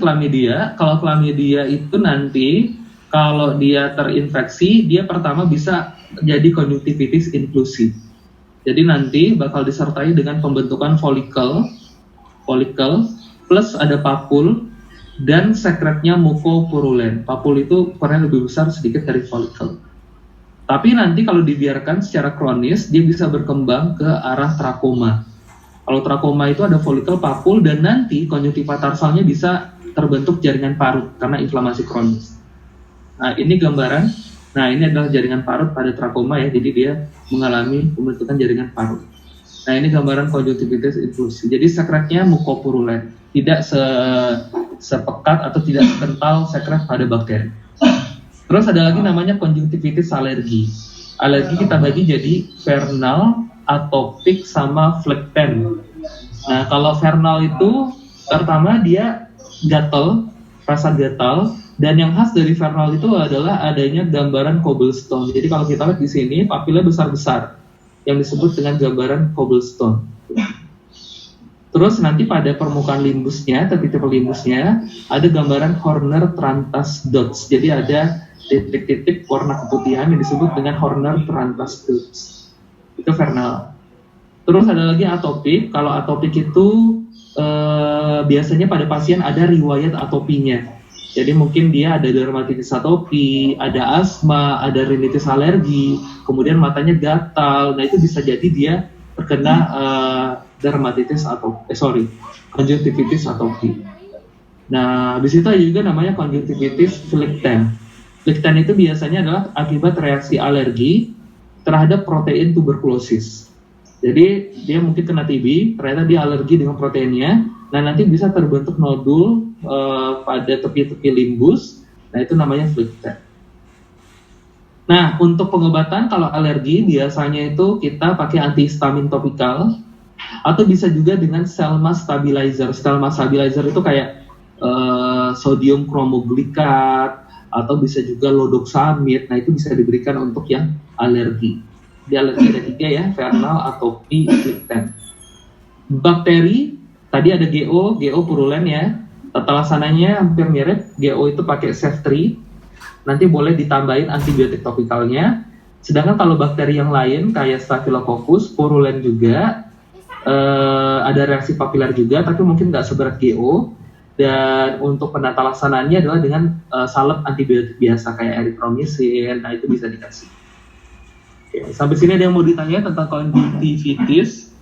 Chlamydia. Kalau chlamydia itu nanti kalau dia terinfeksi, dia pertama bisa jadi konjungtivitis inklusif. Jadi nanti bakal disertai dengan pembentukan folikel plus ada papul dan sekretnya mukopurulen. Papul itu ukurannya lebih besar sedikit dari folikel. Tapi nanti kalau dibiarkan secara kronis, dia bisa berkembang ke arah trakoma. Kalau trakoma itu ada folikel, papul, dan nanti konjungtiva tarsalnya bisa terbentuk jaringan parut karena inflamasi kronis. Nah, ini gambaran. Nah, ini adalah jaringan parut pada trakoma ya, jadi dia mengalami pembentukan jaringan parut. Nah, ini gambaran konjungtivitis inklusif. Jadi sekretnya mukopurulen, tidak sepekat atau tidak sekental sekret pada bakteri. Terus ada lagi namanya konjungtivitis alergi. Alergi kita bagi jadi vernal, atopik, sama flekten. Nah, kalau vernal itu pertama dia gatal, rasa gatal, dan yang khas dari vernal itu adalah adanya gambaran cobblestone. Jadi kalau kita lihat di sini papilnya besar-besar, yang disebut dengan gambaran cobblestone. Terus nanti pada permukaan limbusnya, titik-titik limbusnya, ada gambaran Horner Trantas dots. Jadi ada titik-titik warna keputihan yang disebut dengan Horner Trantas dots. Itu vernal. Terus ada lagi atopik. Kalau atopik itu biasanya pada pasien ada riwayat atopinya. Jadi mungkin dia ada dermatitis atopi, ada asma, ada rinitis alergi, kemudian matanya gatal. Nah itu bisa jadi dia terkena dermatitis konjungtivitis atopi. Nah habis itu juga namanya konjungtivitis flikten. Flikten itu biasanya adalah akibat reaksi alergi terhadap protein tuberkulosis. Jadi dia mungkin kena TB, ternyata dia alergi dengan proteinnya. Nah nanti bisa terbentuk nodul pada tepi-tepi limbus. Nah itu namanya flikten. Nah untuk pengobatan kalau alergi biasanya itu kita pakai antihistamin topikal atau bisa juga dengan Selma stabilizer. Selma stabilizer itu kayak sodium kromoglikat atau bisa juga lodoxamid. Nah itu bisa diberikan untuk yang alergi. Di alergi ada 3 ya, vernal, atopi, flikten. Bakteri tadi ada GO purulen ya. Tata laksananya hampir mirip. GO itu pakai Cef3. Nanti boleh ditambahin antibiotik topikalnya. Sedangkan kalau bakteri yang lain kayak Staphylococcus, purulen juga, ada reaksi papilar juga, tapi mungkin nggak seberat GO. Dan untuk penata laksanaannya adalah dengan salep antibiotik biasa kayak erythromycin. Nah itu bisa dikasih. Oke, sampai sini ada yang mau ditanya tentang konjungtivitis?